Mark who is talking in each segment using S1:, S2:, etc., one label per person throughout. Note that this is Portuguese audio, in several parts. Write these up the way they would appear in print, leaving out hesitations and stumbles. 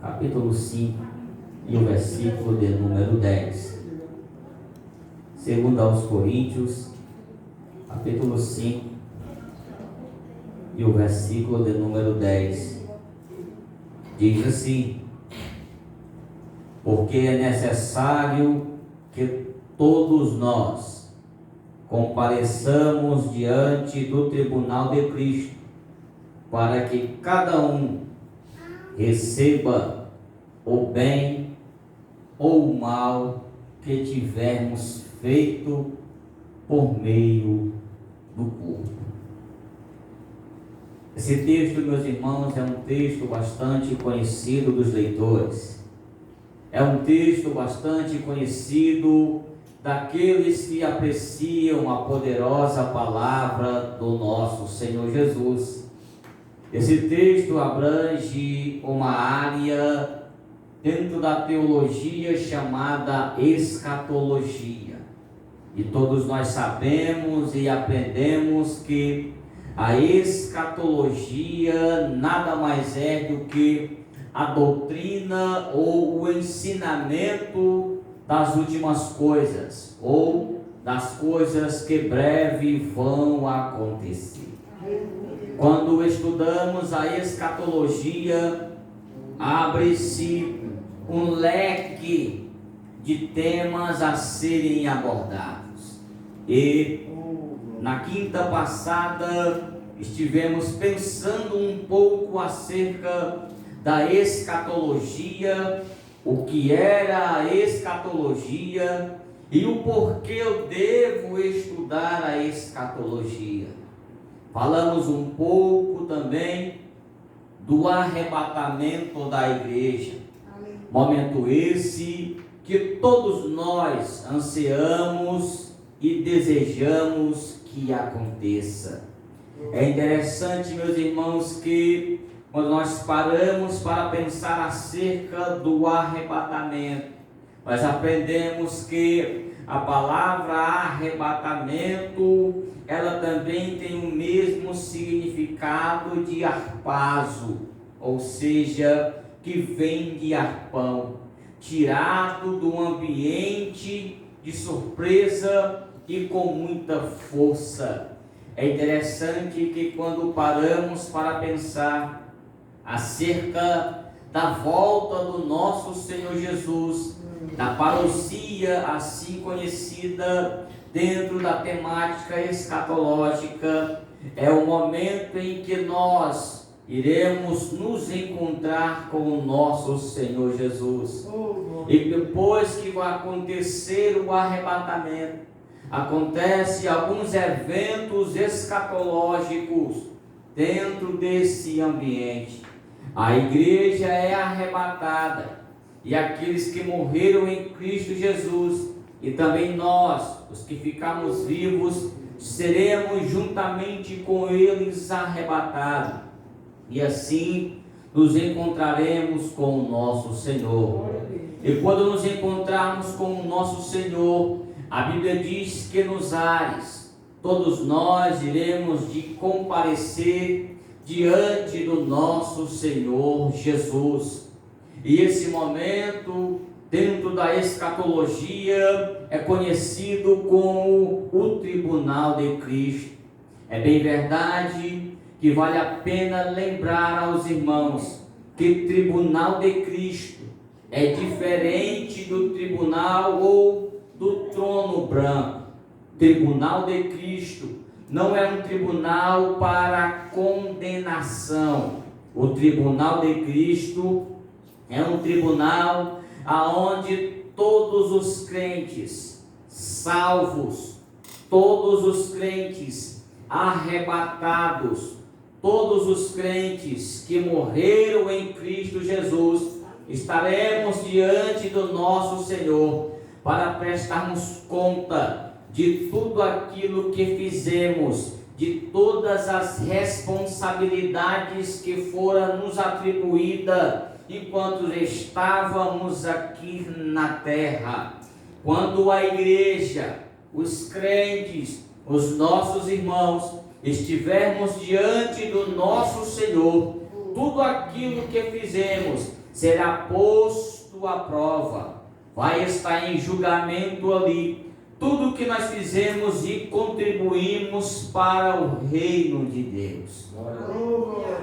S1: capítulo 5 e o versículo de número 10. Segundo aos Coríntios, capítulo 5 e o versículo de número 10. Diz assim: porque é necessário que todos nós compareçamos diante do tribunal de Cristo, para que cada um receba o bem ou o mal que tivermos feito por meio do corpo. Esse texto, meus irmãos, é um texto bastante conhecido dos leitores. É um texto bastante conhecido daqueles que apreciam a poderosa palavra do nosso Senhor Jesus. Esse texto abrange uma área dentro da teologia chamada escatologia. E todos nós sabemos e aprendemos que a escatologia nada mais é do que a doutrina ou o ensinamento das últimas coisas, ou das coisas que breve vão acontecer. Quando estudamos a escatologia, abre-se um leque de temas a serem abordados. E na quinta passada estivemos pensando um pouco acerca da escatologia, o que era a escatologia e o porquê eu devo estudar a escatologia. Falamos um pouco também do arrebatamento da igreja. Amém. Momento esse que todos nós ansiamos e desejamos que aconteça. É interessante, meus irmãos, que quando nós paramos para pensar acerca do arrebatamento, nós aprendemos que a palavra arrebatamento, ela também tem o mesmo significado de harpazo, ou seja, que vem de arpão, tirado do ambiente de surpresa e com muita força. É interessante que quando paramos para pensar acerca da volta do nosso Senhor Jesus, da parousia assim conhecida dentro da temática escatológica, é o momento em que nós iremos nos encontrar com o nosso Senhor Jesus. E depois que vai acontecer o arrebatamento, acontece alguns eventos escatológicos dentro desse ambiente. A igreja é arrebatada, e aqueles que morreram em Cristo Jesus, e também nós, os que ficamos vivos, seremos juntamente com eles arrebatados, e assim nos encontraremos com o nosso Senhor. E quando nos encontrarmos com o nosso Senhor, a Bíblia diz que nos ares, todos nós iremos de comparecer diante do nosso Senhor Jesus. E esse momento, dentro da escatologia, é conhecido como o tribunal de Cristo. É bem verdade que vale a pena lembrar aos irmãos que tribunal de Cristo é diferente do tribunal ou do trono branco. Tribunal de Cristo não é um tribunal para condenação. O tribunal de Cristo é um tribunal aonde todos os crentes salvos, todos os crentes arrebatados, todos os crentes que morreram em Cristo Jesus, estaremos diante do nosso Senhor para prestarmos conta de tudo aquilo que fizemos, de todas as responsabilidades que foram nos atribuídas enquanto estávamos aqui na terra. Quando a igreja, os crentes, os nossos irmãos, estivermos diante do nosso Senhor, tudo aquilo que fizemos será posto à prova, vai estar em julgamento ali tudo que nós fizemos e contribuímos para o reino de Deus.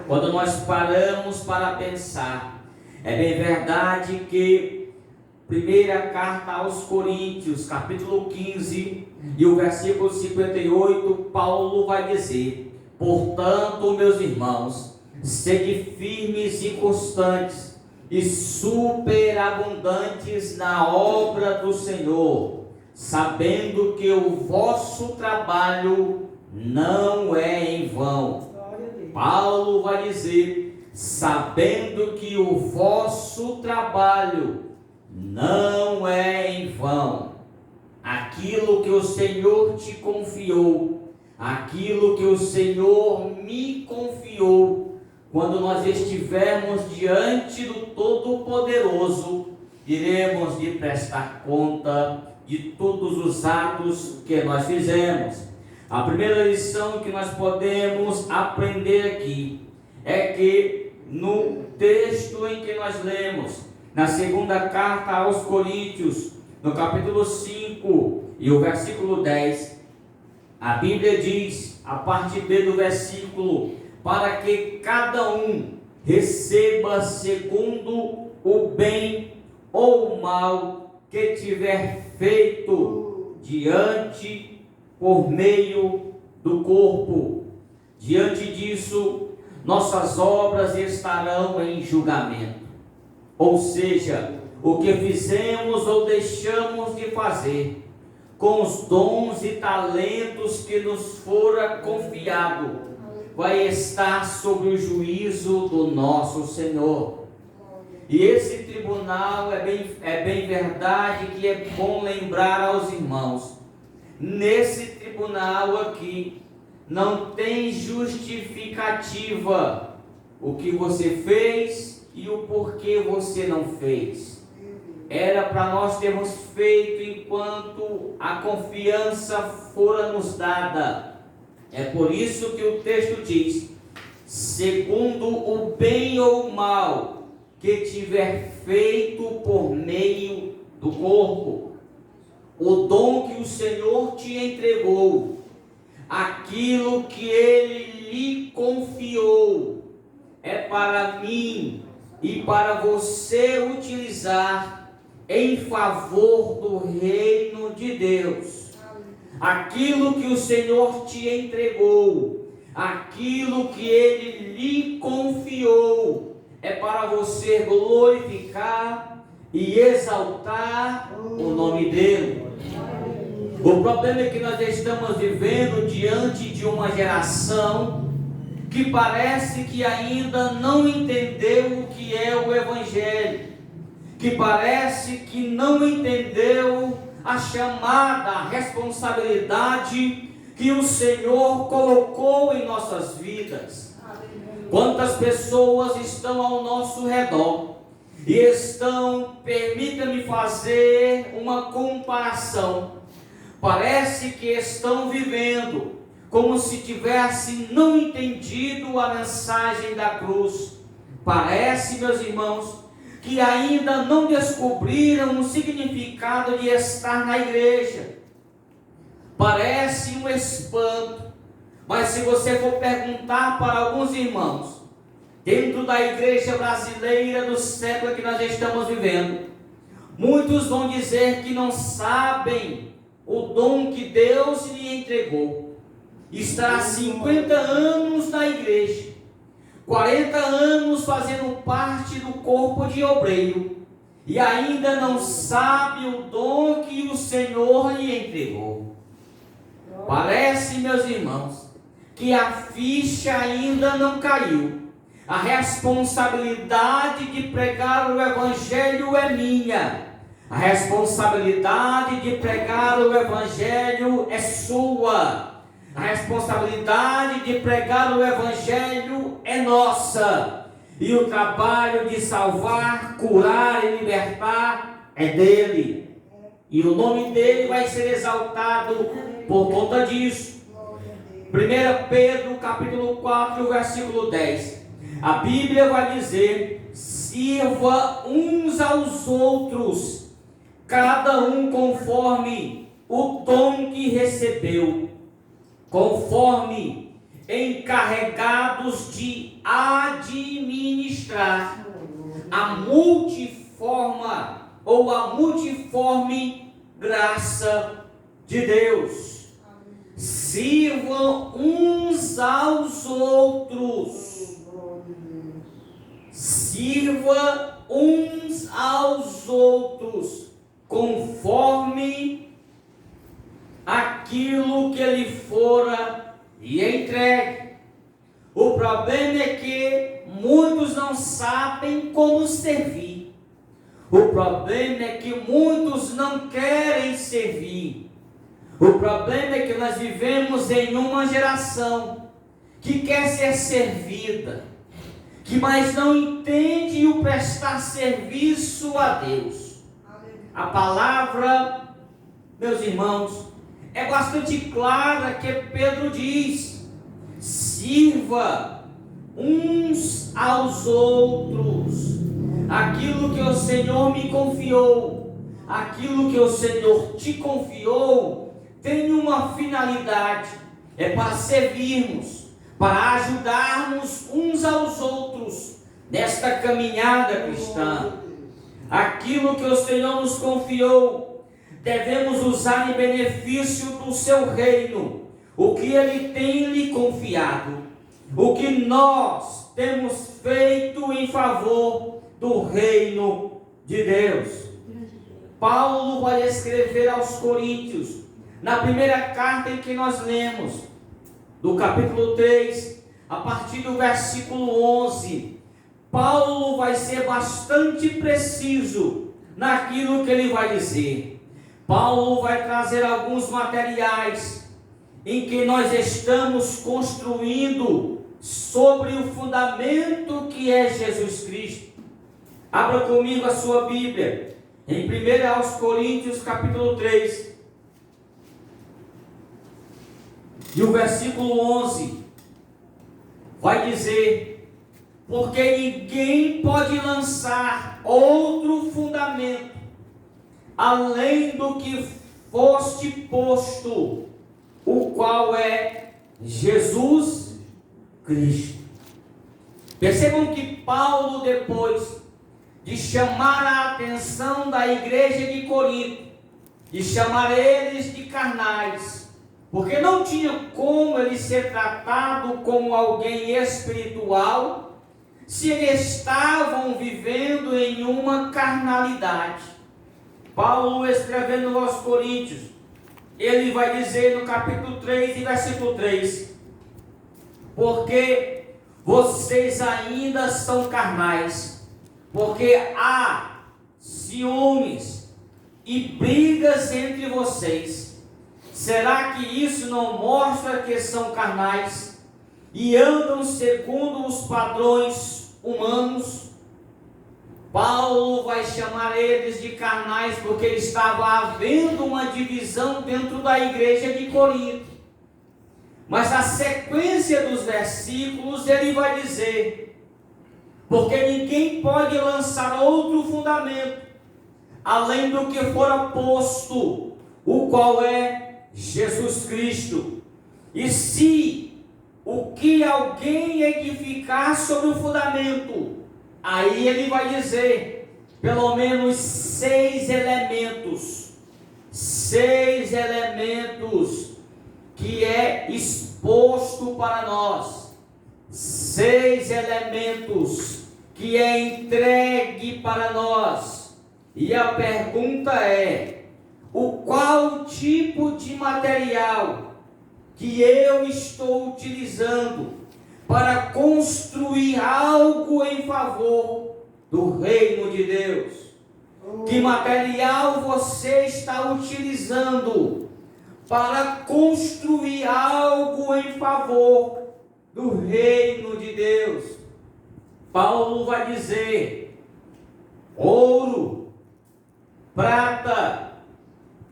S1: Quando nós paramos para pensar, é bem verdade que primeira carta aos Coríntios, capítulo 15 e o versículo 58, Paulo vai dizer: portanto, meus irmãos, sede firmes e constantes e superabundantes na obra do Senhor, sabendo que o vosso trabalho não é em vão. Paulo vai dizer: sabendo que o vosso trabalho não é em vão. Aquilo que o Senhor te confiou, aquilo que o Senhor me confiou, quando nós estivermos diante do Todo-Poderoso, iremos de prestar conta de todos os atos que nós fizemos. A primeira lição que nós podemos aprender aqui é que no texto em que nós lemos, na segunda carta aos Coríntios, no capítulo 5 e o versículo 10, a Bíblia diz, a parte B do versículo: para que cada um receba segundo o bem ou o mal que tiver feito diante, por meio do corpo. Diante disso, nossas obras estarão em julgamento. Ou seja, o que fizemos ou deixamos de fazer com os dons e talentos que nos fora confiado, vai estar sob o juízo do nosso Senhor. E esse tribunal é bem verdade que é bom lembrar aos irmãos. Nesse tribunal aqui não tem justificativa o que você fez e o porquê você não fez. Era para nós termos feito enquanto a confiança fora nos dada. É por isso que o texto diz: segundo o bem ou o mal que tiver feito por meio do corpo. O dom que o Senhor te entregou, aquilo que Ele lhe confiou, é para mim e para você utilizar em favor do reino de Deus. Aquilo que o Senhor te entregou, aquilo que Ele lhe confiou, é para você glorificar e exaltar o nome dele. O problema é que nós estamos vivendo diante de uma geração que parece que ainda não entendeu o que é o Evangelho, que parece que não entendeu a chamada, a responsabilidade que o Senhor colocou em nossas vidas. Quantas pessoas estão ao nosso redor e estão, permita-me fazer uma comparação, parece que estão vivendo como se tivessem não entendido a mensagem da cruz. Parece, meus irmãos, que ainda não descobriram o significado de estar na igreja. Parece um espanto. Mas se você for perguntar para alguns irmãos, dentro da igreja brasileira do século que nós estamos vivendo, muitos vão dizer que não sabem o dom que Deus lhe entregou. Está há 50 anos na igreja, 40 anos fazendo parte do corpo de obreiro, e ainda não sabe o dom que o Senhor lhe entregou. Parece, meus irmãos, que a ficha ainda não caiu. A responsabilidade de pregar o Evangelho é minha. A responsabilidade de pregar o Evangelho é sua. A responsabilidade de pregar o Evangelho é nossa. E o trabalho de salvar, curar e libertar é dele. E o nome dele vai ser exaltado por conta disso. 1 Pedro capítulo 4, versículo 10. A Bíblia vai dizer: sirva uns aos outros, cada um conforme o dom que recebeu, conforme encarregados de administrar a multiforma ou a multiforme graça de Deus. Sirvam uns aos outros. Sirva uns aos outros, conforme aquilo que lhe fora e entregue. O problema é que muitos não sabem como servir. O problema é que muitos não querem servir. O problema é que nós vivemos em uma geração que quer ser servida, que mais não entende o prestar serviço a Deus. A palavra, meus irmãos, é bastante clara que Pedro diz: sirva uns aos outros. Aquilo que o Senhor me confiou, aquilo que o Senhor te confiou, tem uma finalidade, é para servirmos, para ajudarmos uns aos outros nesta caminhada cristã. Aquilo que o Senhor nos confiou, devemos usar em benefício do seu reino, o que Ele tem lhe confiado, o que nós temos feito em favor do reino de Deus. Paulo vai escrever aos Coríntios, na primeira carta em que nós lemos, do capítulo 3, a partir do versículo 11, Paulo vai ser bastante preciso naquilo que ele vai dizer. Paulo vai trazer alguns materiais em que nós estamos construindo sobre o fundamento que é Jesus Cristo. Abra comigo a sua Bíblia, em 1 aos Coríntios, capítulo 3, e o versículo 11, vai dizer: porque ninguém pode lançar outro fundamento, além do que foste posto, o qual é Jesus Cristo. Percebam que Paulo, depois de chamar a atenção da igreja de Corinto, de chamar eles de carnais, porque não tinha como ele ser tratado como alguém espiritual, se eles estavam vivendo em uma carnalidade. Paulo, escrevendo aos Coríntios, ele vai dizer no capítulo 3 e versículo 3: porque vocês ainda são carnais, porque há ciúmes e brigas entre vocês. Será que isso não mostra que são carnais e andam segundo os padrões humanos? Paulo vai chamar eles de carnais porque estava havendo uma divisão dentro da igreja de Corinto. Mas na sequência dos versículos ele vai dizer: porque ninguém pode lançar outro fundamento além do que fora posto, o qual é Jesus Cristo. E se o que alguém edificar sobre o fundamento, aí ele vai dizer pelo menos 6 elementos que é exposto para nós, 6 elementos que é entregue para nós. E a pergunta é: o qual tipo de material que eu estou utilizando para construir algo em favor do reino de Deus? Que material você está utilizando para construir algo em favor do reino de Deus? Paulo vai dizer: ouro, prata,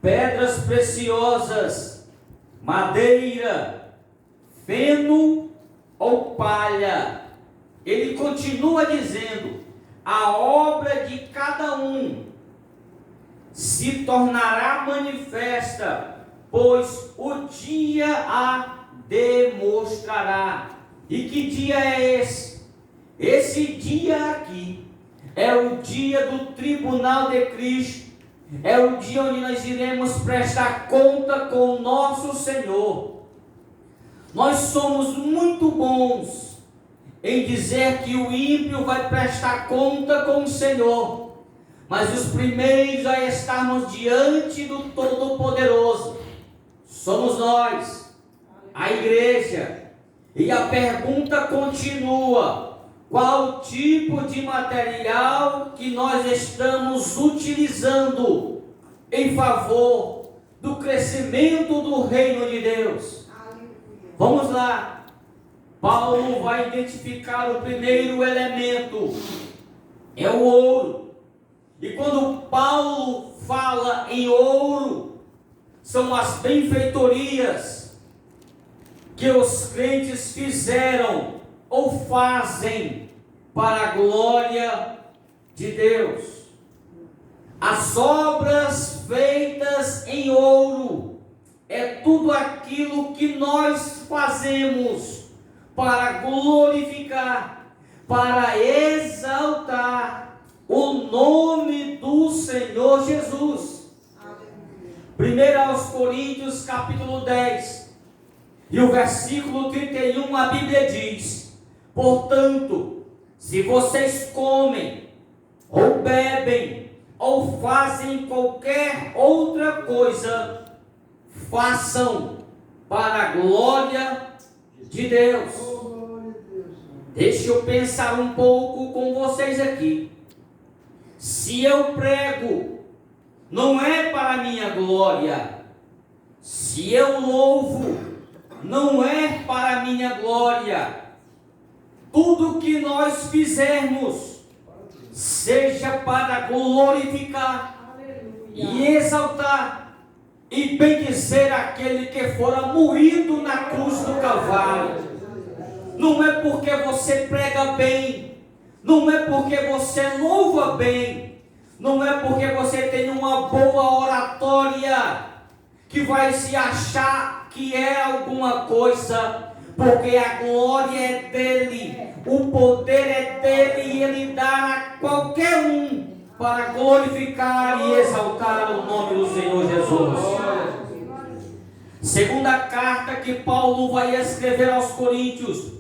S1: pedras preciosas, madeira, feno ou palha. Ele continua dizendo: a obra de cada um se tornará manifesta, pois o dia a demonstrará. E que dia é esse? Esse dia aqui é o dia do tribunal de Cristo. É o dia onde nós iremos prestar conta com o nosso Senhor. Nós somos muito bons em dizer que o ímpio vai prestar conta com o Senhor, mas os primeiros a estarmos diante do Todo-Poderoso somos nós, a igreja. E a pergunta continua: qual tipo de material que nós estamos utilizando em favor do crescimento do reino de Deus? Vamos lá. Paulo vai identificar o primeiro elemento, é o ouro. E quando Paulo fala em ouro, são as benfeitorias que os crentes fizeram ou fazem para a glória de Deus. As obras feitas em ouro é tudo aquilo que nós fazemos para glorificar, para exaltar o nome do Senhor Jesus. 1 Coríntios capítulo 10 e o versículo 31, a Bíblia diz: portanto, se vocês comem, ou bebem, ou fazem qualquer outra coisa, façam para a glória de Deus. Deixa eu pensar um pouco com vocês aqui. Se eu prego, não é para a minha glória. Se eu louvo, não é para a minha glória. Tudo que nós fizermos, seja para glorificar e exaltar e bendizer aquele que fora moído na cruz do Calvário. Não é porque você prega bem, não é porque você louva bem, não é porque você tem uma boa oratória que vai se achar que é alguma coisa, porque a glória é dele, o poder é dele e ele dá a qualquer um para glorificar e exaltar o nome do Senhor Jesus. Segunda carta que Paulo vai escrever aos Coríntios,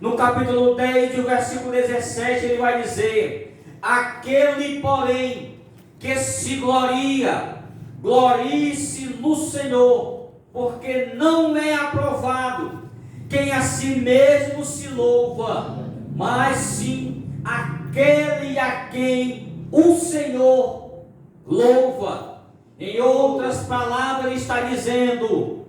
S1: no capítulo 10, o versículo 17, ele vai dizer: aquele, porém, que se gloria, glorie-se no Senhor, porque não é aprovado quem a si mesmo se louva, mas sim aquele a quem o Senhor louva. Em outras palavras, ele está dizendo: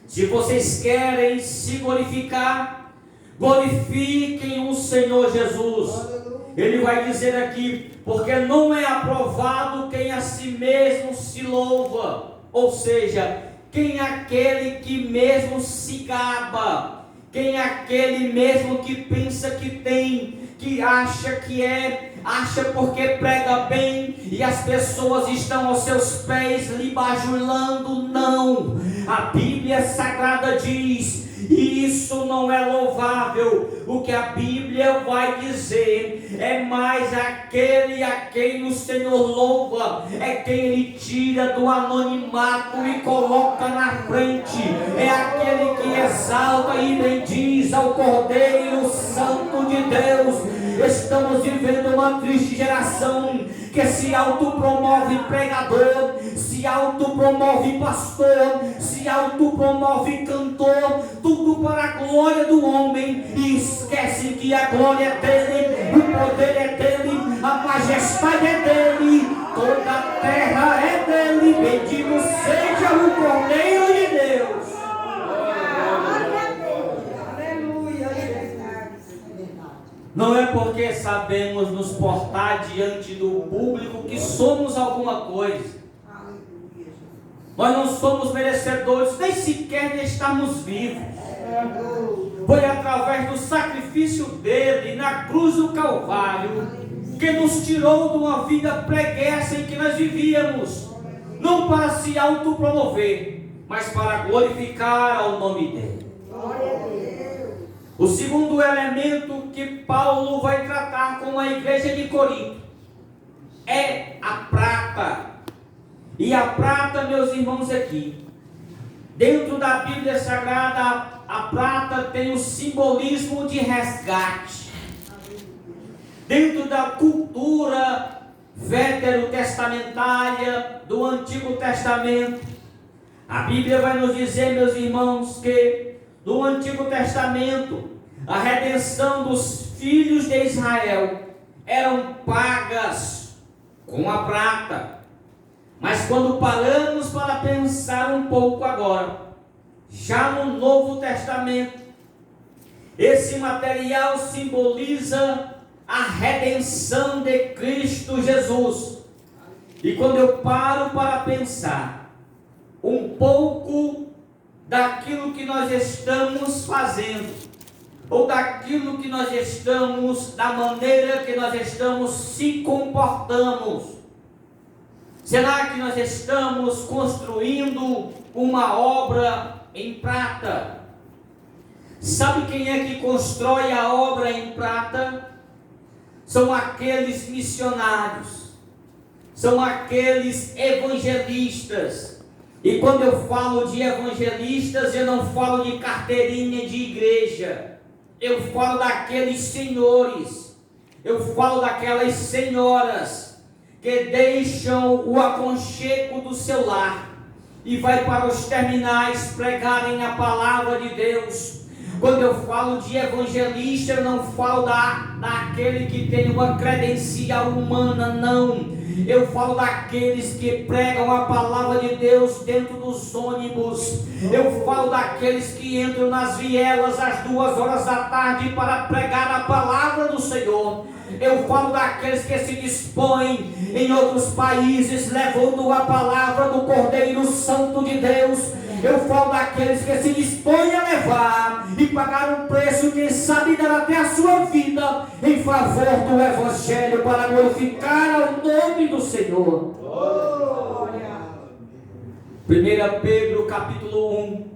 S1: se vocês querem se glorificar, glorifiquem o Senhor Jesus. Ele vai dizer aqui: porque não é aprovado quem a si mesmo se louva, ou seja, quem é aquele que mesmo se gaba, quem é aquele mesmo que pensa que tem, que acha que é, acha porque prega bem e as pessoas estão aos seus pés lhe bajulando. Não, a Bíblia Sagrada diz: e isso não é louvável. O que a Bíblia vai dizer é mais aquele a quem o Senhor louva, é quem ele tira do anonimato e coloca na frente, é aquele que exalta e bendiz ao Cordeiro Santo de Deus. Estamos vivendo uma triste geração que se autopromove pregador, se autopromove pastor, se autopromove cantor, tudo para a glória do homem, e esquece que a glória é dele, o poder é dele, a majestade é dele, toda a terra é dele. Bendito seja o Cordeiro de Deus. Não é porque sabemos nos portar diante do público que somos alguma coisa. Nós não somos merecedores nem sequer de estarmos vivos. Foi através do sacrifício dele na cruz do Calvário que nos tirou de uma vida preguiça em que nós vivíamos, não para se autopromover, mas para glorificar ao nome dele.
S2: Glória a Deus.
S1: O segundo elemento que Paulo vai tratar com a igreja de Corinto é a prata. E a prata, meus irmãos, aqui, dentro da Bíblia Sagrada, a prata tem o simbolismo de resgate. Dentro da cultura veterotestamentária do Antigo Testamento, a Bíblia vai nos dizer, meus irmãos, que no Antigo Testamento a redenção dos filhos de Israel eram pagas com a prata. Mas quando paramos para pensar um pouco agora, já no Novo Testamento, esse material simboliza a redenção de Cristo Jesus. E quando eu paro para pensar um pouco daquilo que nós estamos fazendo, ou daquilo que nós estamos, da maneira que nós estamos se comportando, será que nós estamos construindo uma obra em prata? Sabe quem é que constrói a obra em prata? São aqueles missionários, são aqueles evangelistas. E quando eu falo de evangelistas, eu não falo de carteirinha de igreja, eu falo daqueles senhores, eu falo daquelas senhoras que deixam o aconchego do seu lar e vai para os terminais pregarem a palavra de Deus. Quando eu falo de evangelista, eu não falo daquele que tem uma credencial humana, não. Eu falo daqueles que pregam a palavra de Deus dentro dos ônibus. Eu falo daqueles que entram nas vielas às 2 horas da tarde para pregar a palavra do Senhor. Eu falo daqueles que se dispõem em outros países levando a palavra do Cordeiro Santo de Deus. Eu falo daqueles que se dispõem a levar e pagar um preço, quem sabe dar até a sua vida em favor do Evangelho para glorificar ao nome do Senhor. 1 Pedro capítulo 1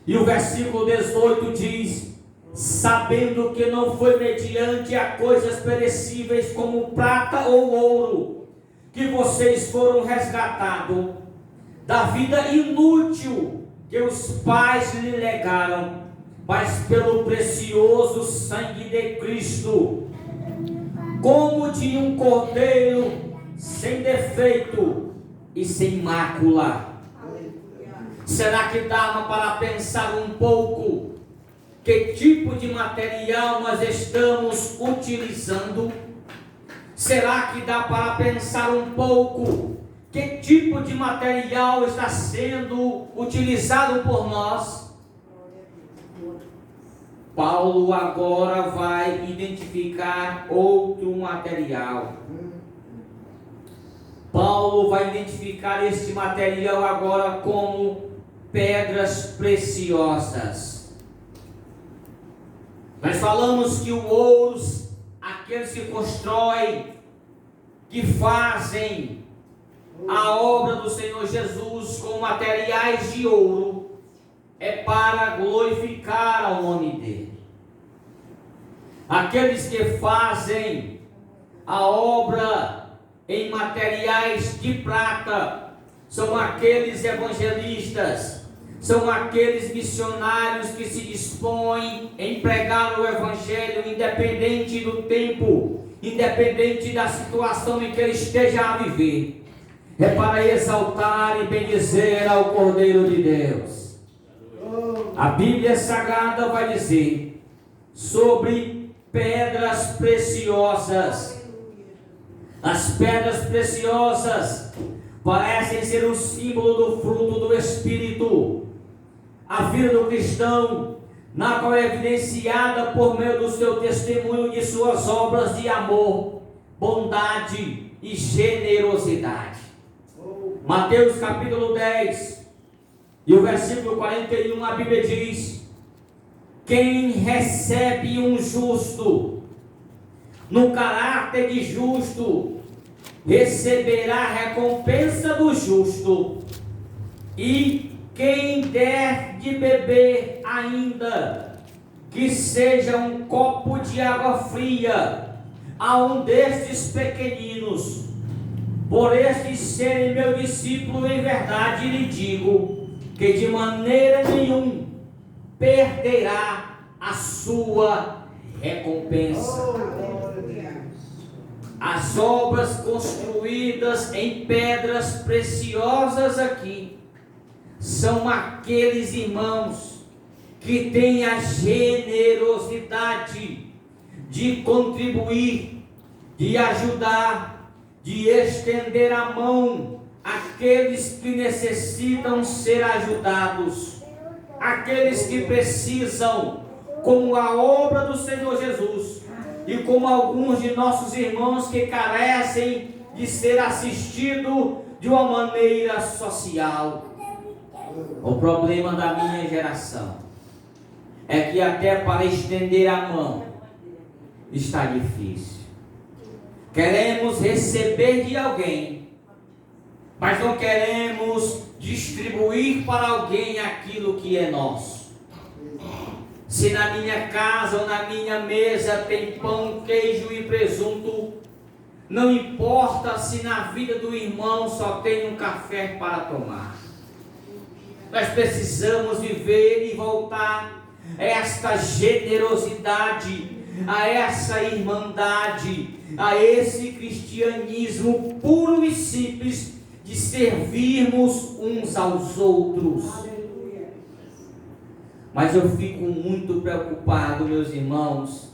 S1: e o versículo 18 diz: sabendo que não foi mediante a coisas perecíveis como prata ou ouro que vocês foram resgatados da vida inútil que os pais lhe legaram, mas pelo precioso sangue de Cristo, como de um cordeiro sem defeito e sem mácula. Será que dava para pensar um pouco que tipo de material nós estamos utilizando? Será que dá para pensar um pouco que tipo de material está sendo utilizado por nós? Paulo agora vai identificar outro material. Paulo vai identificar este material agora como pedras preciosas. Nós falamos que o ouro, aqueles que constroem, que fazem a obra do Senhor Jesus com materiais de ouro, é para glorificar ao nome dele. Aqueles que fazem a obra em materiais de prata são aqueles evangelistas, são aqueles missionários que se dispõem em pregar o Evangelho, independente do tempo, independente da situação em que ele esteja a viver. É para exaltar e bendizer ao Cordeiro de Deus. A Bíblia Sagrada vai dizer sobre pedras preciosas. As pedras preciosas parecem ser um símbolo do fruto do Espírito. A vida do cristão, na qual é evidenciada por meio do seu testemunho de suas obras de amor, bondade e generosidade. Mateus capítulo 10 e o versículo 41, a Bíblia diz: quem recebe um justo no caráter de justo, receberá a recompensa do justo. E quem der de beber ainda, que seja um copo de água fria a um destes pequeninos, por estes serem meu discípulo, em verdade lhe digo, que de maneira nenhuma perderá a sua recompensa. As obras construídas em pedras preciosas aqui são aqueles irmãos que têm a generosidade de contribuir, de ajudar, de estender a mão àqueles que necessitam ser ajudados, aqueles que precisam, como a obra do Senhor Jesus, e como alguns de nossos irmãos que carecem de ser assistido de uma maneira social. O problema da minha geração é que até para estender a mão está difícil. Queremos receber de alguém, mas não queremos distribuir para alguém aquilo que é nosso. Se na minha casa ou na minha mesa tem pão, queijo e presunto, não importa se na vida do irmão só tem um café para tomar. Nós precisamos viver e voltar a esta generosidade, a essa irmandade, a esse cristianismo puro e simples de servirmos uns aos outros. Mas eu fico muito preocupado, meus irmãos,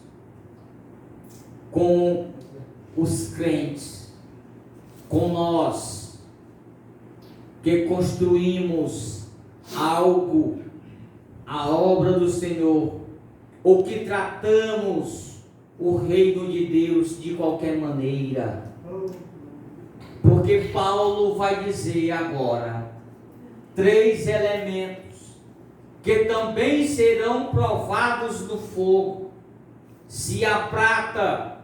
S1: com os crentes, com nós, que construímos algo, a obra do Senhor, ou que tratamos o reino de Deus de qualquer maneira. Porque Paulo vai dizer agora 3 elementos que também serão provados no fogo. Se a prata,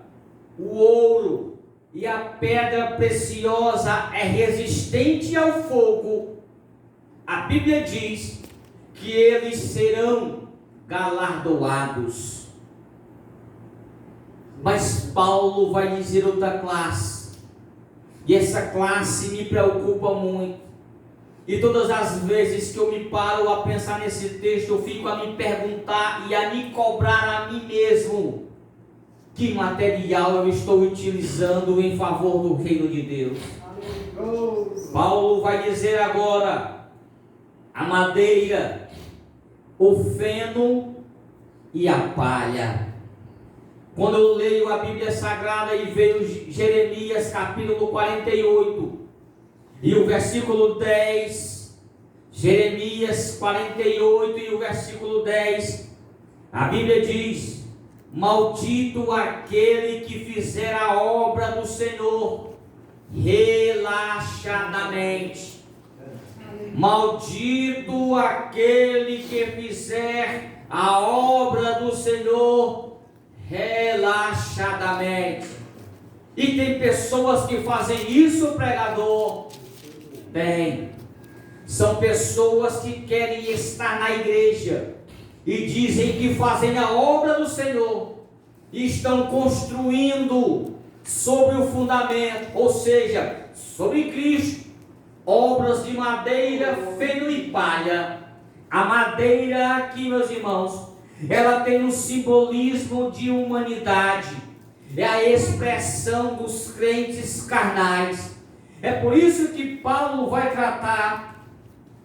S1: o ouro e a pedra preciosa é resistente ao fogo, a Bíblia diz que eles serão galardoados. Mas Paulo vai dizer outra classe, e essa classe me preocupa muito. E todas as vezes que eu me paro a pensar nesse texto, eu fico a me perguntar e a me cobrar a mim mesmo: que material eu estou utilizando em favor do reino de Deus? Paulo vai dizer agora: a madeira, o feno e a palha. Quando eu leio a Bíblia Sagrada e vejo Jeremias capítulo 48 e o versículo 10, Jeremias 48 e o versículo 10, a Bíblia diz: maldito aquele que fizer a obra do Senhor relaxadamente. Maldito aquele que fizer a obra do Senhor relaxadamente. E tem pessoas que fazem isso, pregador? Tem. São pessoas que querem estar na igreja e dizem que fazem a obra do Senhor e estão construindo sobre o fundamento, ou seja, sobre Cristo, obras de madeira, feno e palha. A madeira aqui, meus irmãos, ela tem um simbolismo de humanidade, é a expressão dos crentes carnais. É por isso que Paulo vai tratar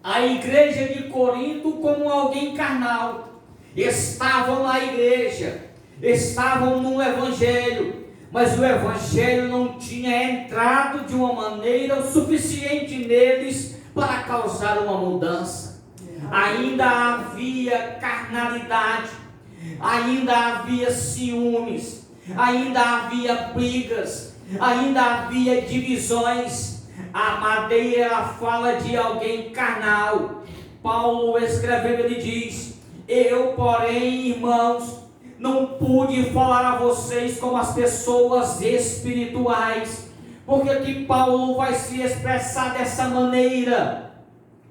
S1: a igreja de Corinto como alguém carnal. Estavam na igreja, estavam no evangelho, mas o evangelho não tinha entrado de uma maneira o suficiente neles para causar uma mudança. Ainda havia carnalidade, ainda havia ciúmes, ainda havia brigas, ainda havia divisões. A madeira fala de alguém carnal. Paulo escrevendo, ele diz: eu, porém, irmãos, não pude falar a vocês como as pessoas espirituais, porque aqui Paulo vai se expressar dessa maneira.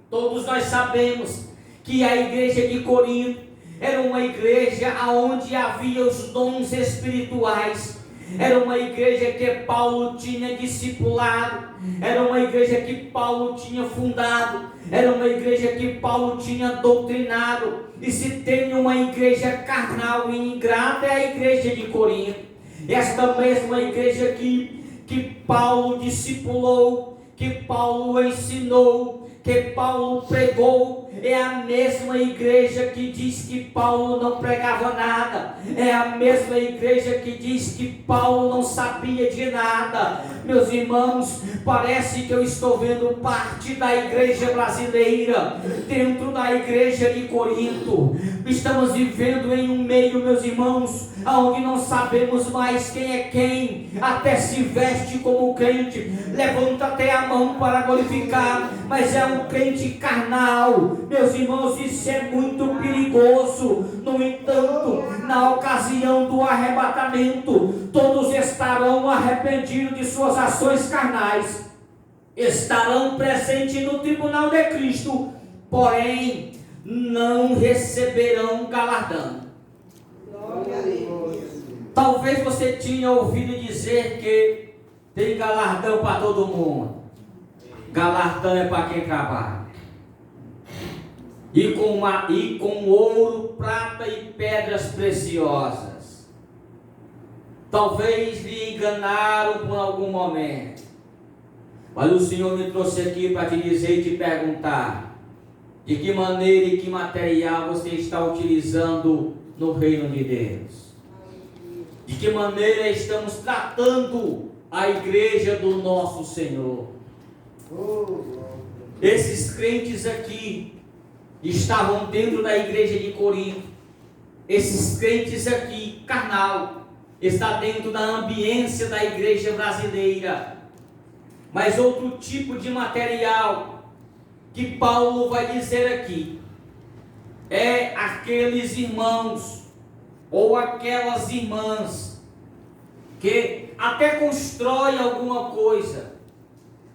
S1: Todos nós sabemos que a igreja de Corinto era uma igreja onde havia os dons espirituais, era uma igreja que Paulo tinha discipulado, era uma igreja que Paulo tinha fundado, era uma igreja que Paulo tinha doutrinado. E se tem uma igreja carnal e ingrata, é a igreja de Corinto. Esta mesma igreja que Paulo discipulou, que Paulo ensinou, que Paulo pregou, é a mesma igreja que diz que Paulo não pregava nada, é a mesma igreja que diz que Paulo não sabia de nada. Meus irmãos, parece que eu estou vendo parte da igreja brasileira dentro da igreja de Corinto. Estamos vivendo em um meio, meus irmãos, onde não sabemos mais quem é quem, até se veste como crente, levanta até a mão para glorificar, mas é um crente carnal. Meus irmãos, isso é muito perigoso. No entanto, na ocasião do arrebatamento, todos estarão arrependidos de suas ações carnais, estarão presentes no tribunal de Cristo, porém não receberão galardão. Talvez você tinha ouvido dizer que tem galardão para todo mundo. Galardão é para quem trabalha. E com ouro, prata e pedras preciosas. Talvez lhe enganaram por algum momento, mas o Senhor me trouxe aqui para te dizer e te perguntar: de que maneira e que material você está utilizando no reino de Deus? De que maneira estamos tratando a igreja do nosso Senhor? Esses crentes aqui estavam dentro da igreja de Corinto. Esses crentes aqui, carnal, está dentro da ambiência da igreja brasileira. Mas outro tipo de material que Paulo vai dizer aqui é aqueles irmãos ou aquelas irmãs que até constroem alguma coisa,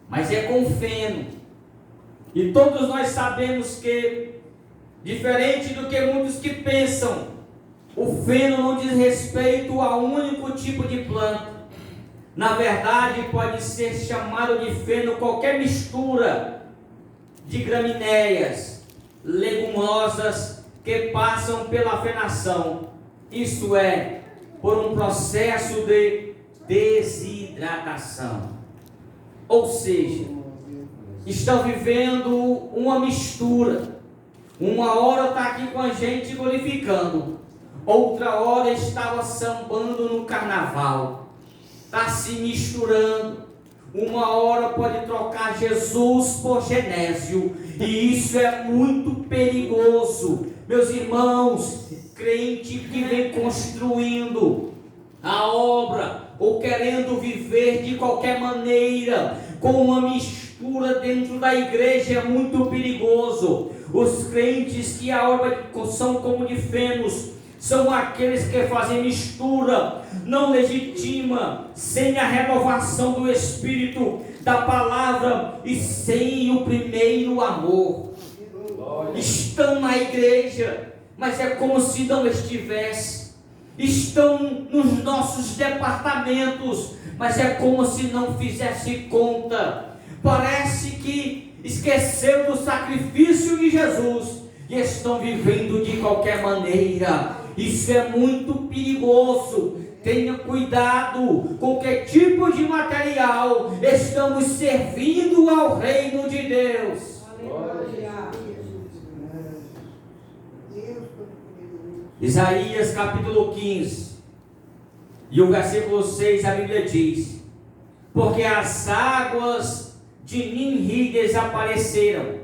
S1: mas é com feno. E todos nós sabemos que, diferente do que muitos que pensam, o feno não diz respeito a um único tipo de planta. Na verdade, pode ser chamado de feno qualquer mistura de gramíneas, leguminosas que passam pela fenação, isto é, por um processo de desidratação. Ou seja, estão vivendo uma mistura. Uma hora está aqui com a gente glorificando, outra hora estava sambando no carnaval, está se misturando. Uma hora pode trocar Jesus por Genésio, e isso é muito perigoso. Meus irmãos, crente que vem construindo a obra ou querendo viver de qualquer maneira com uma mistura dentro da igreja é muito perigoso. Os crentes que a obra são como de fenos são aqueles que fazem mistura, não legitima, sem a renovação do Espírito, da palavra e sem o primeiro amor. Estão na igreja, mas é como se não estivesse. Estão nos nossos departamentos, mas é como se não fizesse conta. Parece que esqueceu do sacrifício de Jesus e estão vivendo de qualquer maneira. Isso é muito perigoso. Tenha cuidado com que tipo de material estamos servindo ao reino de Deus. Isaías capítulo 15 e o versículo 6, a Bíblia diz: porque as águas de Nimri desapareceram,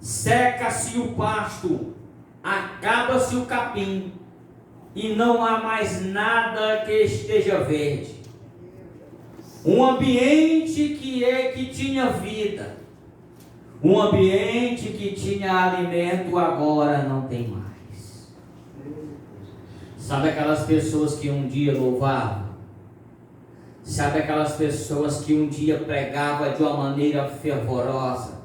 S1: seca-se o pasto, acaba-se o capim, e não há mais nada que esteja verde. Um ambiente que tinha vida, um ambiente que tinha alimento, agora não tem mais. Sabe aquelas pessoas que um dia louvavam? Sabe aquelas pessoas que um dia pregavam de uma maneira fervorosa?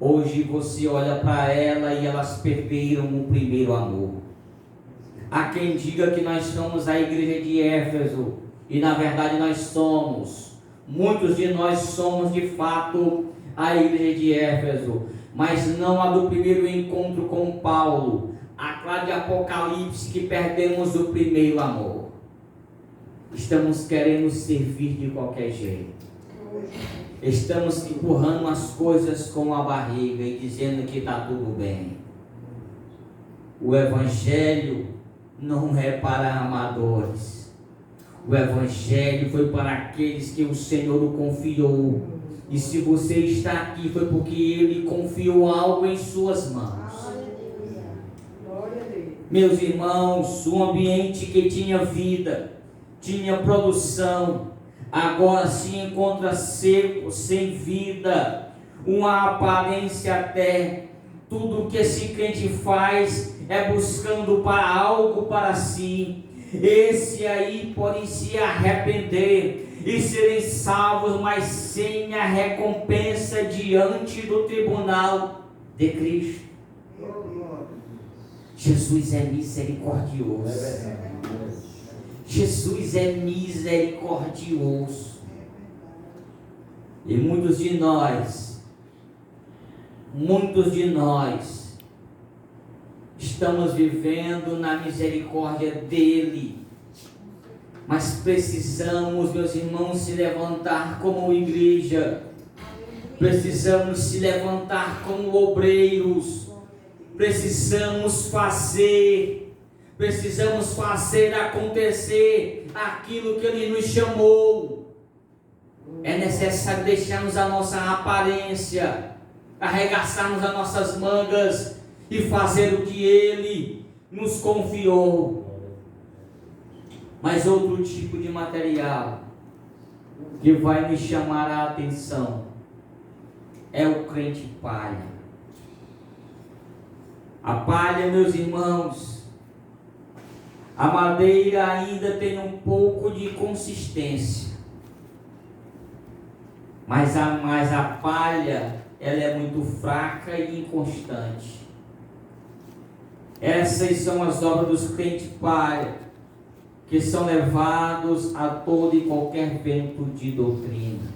S1: Hoje você olha para ela e elas perderam o primeiro amor. Há quem diga que nós somos a igreja de Éfeso, e na verdade nós somos. Muitos de nós somos de fato a igreja de Éfeso, mas não a do primeiro encontro com Paulo, aquela de Apocalipse, que perdemos o primeiro amor. Estamos querendo servir de qualquer jeito. Estamos empurrando as coisas com a barriga e dizendo que está tudo bem. O Evangelho não é para amadores. O Evangelho foi para aqueles que o Senhor o confiou. E se você está aqui foi porque Ele confiou algo em suas mãos. Meus irmãos, um ambiente que tinha vida, tinha produção, agora se encontra seco, sem vida, uma aparência até. Tudo que esse crente faz é buscando para algo para si. Esse aí pode se arrepender e serem salvos, mas sem a recompensa diante do tribunal de Cristo. Jesus é misericordioso. Jesus é misericordioso. E muitos de nós estamos vivendo na misericórdia dele. Mas precisamos, meus irmãos, se levantar como igreja. Precisamos se levantar como obreiros. Precisamos fazer acontecer aquilo que Ele nos chamou. É necessário deixarmos a nossa aparência, arregaçarmos as nossas mangas e fazer o que Ele nos confiou. Mas outro tipo de material que vai nos chamar a atenção é o crente palha. A palha, meus irmãos, a madeira ainda tem um pouco de consistência, mas a palha, ela é muito fraca e inconstante. Essas são as obras dos crentes palha, que são levados a todo e qualquer vento de doutrina.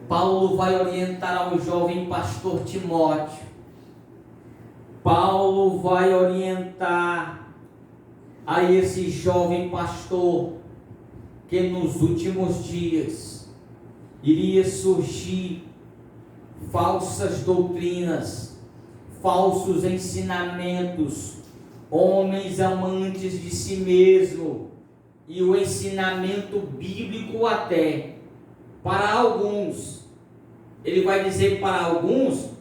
S1: Paulo vai orientar ao jovem pastor Timóteo. Paulo vai orientar a esse jovem pastor que nos últimos dias iria surgir falsas doutrinas, falsos ensinamentos, homens amantes de si mesmo, e o ensinamento bíblico até. Para alguns, ele vai dizer para alguns,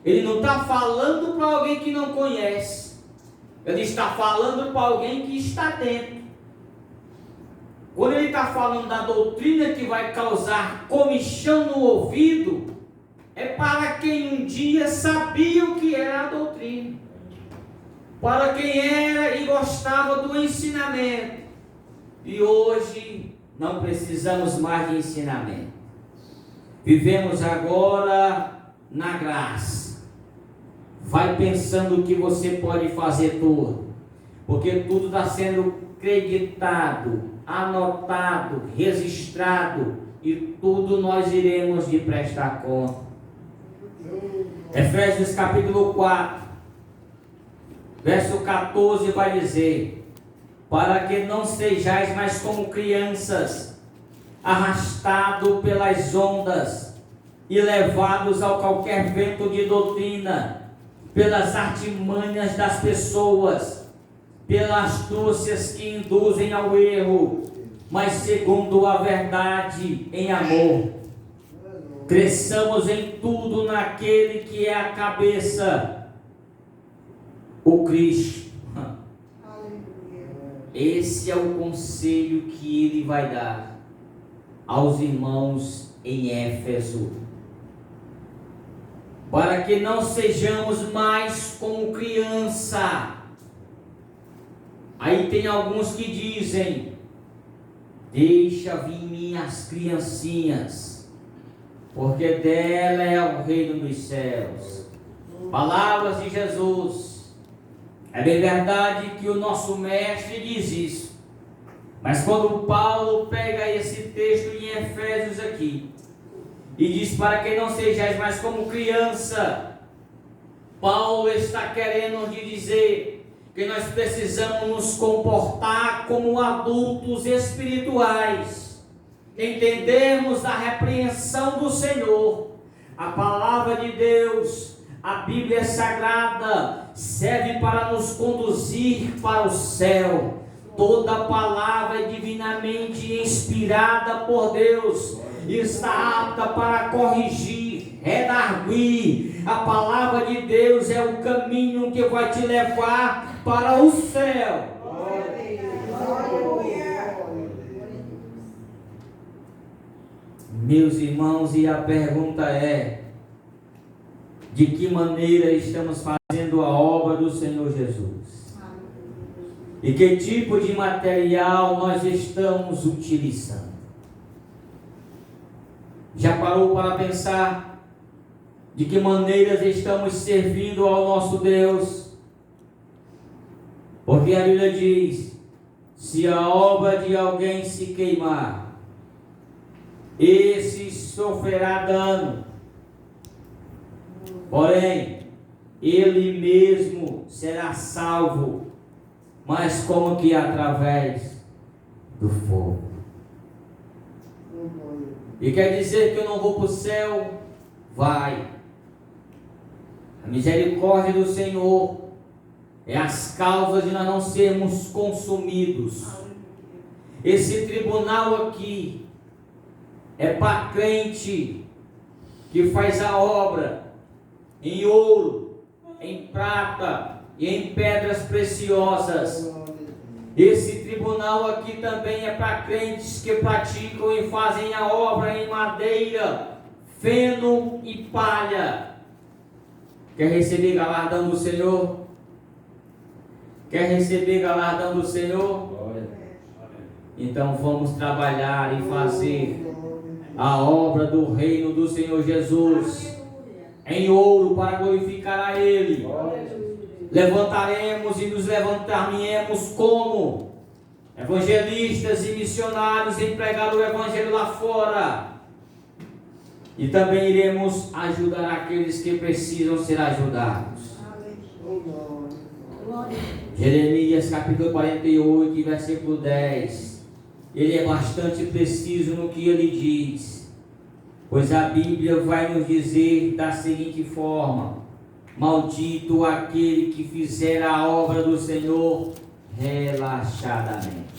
S1: ele não está falando para alguém que não conhece, ele está falando para alguém que está dentro. Quando ele está falando da doutrina que vai causar comichão no ouvido, é para quem um dia sabia o que era a doutrina, para quem era e gostava do ensinamento, e hoje não precisamos mais de ensinamento. Vivemos agora na graça. Vai pensando que você pode fazer tudo, porque tudo está sendo creditado, anotado, registrado, e tudo nós iremos de prestar conta. Efésios capítulo 4, verso 14 vai dizer: para que não sejais mais como crianças, arrastados pelas ondas e levados ao qualquer vento de doutrina, pelas artimanhas das pessoas, pelas astúcias que induzem ao erro, mas segundo a verdade em amor. Cresçamos em tudo naquele que é a cabeça, o Cristo. Esse é o conselho que ele vai dar aos irmãos em Éfeso. Para que não sejamos mais como criança, Aí tem alguns que dizem: deixa vir minhas criancinhas, porque dela é o reino dos céus. Palavras de Jesus. É bem verdade que o nosso mestre diz isso. Mas quando Paulo pega esse texto em Efésios aqui e diz: para que não sejais mais como criança, Paulo está querendo dizer que nós precisamos nos comportar como adultos espirituais, entendermos a repreensão do Senhor. A palavra de Deus, a Bíblia Sagrada, serve para nos conduzir para o céu. Toda palavra é divinamente inspirada por Deus, está apta para corrigir, redarguir. A palavra de Deus é o caminho que vai te levar para o céu. Meus irmãos, e a pergunta é: de que maneira estamos fazendo a obra do Senhor Jesus? E que tipo de material nós estamos utilizando? Já parou para pensar de que maneiras estamos servindo ao nosso Deus? Porque a Bíblia diz: se a obra de alguém se queimar, esse sofrerá dano, porém ele mesmo será salvo, mas como que através do fogo. E quer dizer que eu não vou para o céu? Vai. A misericórdia do Senhor é as causas de nós não sermos consumidos. Esse tribunal aqui é para crente que faz a obra em ouro, em prata e em pedras preciosas. Esse tribunal aqui também é para crentes que praticam e fazem a obra em madeira, feno e palha. Quer receber galardão do Senhor? Quer receber galardão do Senhor? Então vamos trabalhar e fazer a obra do reino do Senhor Jesus em ouro para glorificar a Ele. Levantaremos e nos levantaremos como evangelistas e missionários em pregar o Evangelho lá fora. E também iremos ajudar aqueles que precisam ser ajudados. Jeremias capítulo 48, versículo 10. Ele é bastante preciso no que ele diz, pois a Bíblia vai nos dizer da seguinte forma: maldito aquele que fizer a obra do Senhor relaxadamente.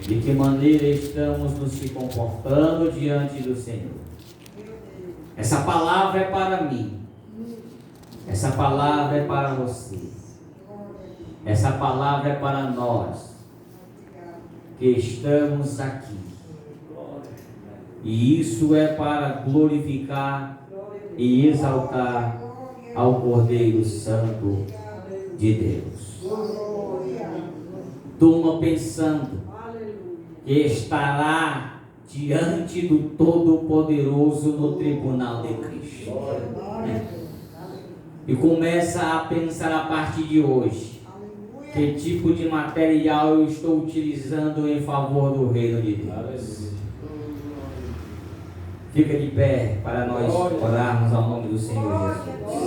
S1: De que maneira estamos nos se comportando diante do Senhor? Essa palavra é para mim. Essa palavra é para você. Essa palavra é para nós que estamos aqui. E isso é para glorificar e exaltar ao Cordeiro Santo de Deus. Turma pensando que estará diante do Todo-Poderoso no tribunal de Cristo. E começa a pensar a partir de hoje: que tipo de material eu estou utilizando em favor do reino de Deus? Fica de pé para nós orarmos ao nome do Senhor Jesus.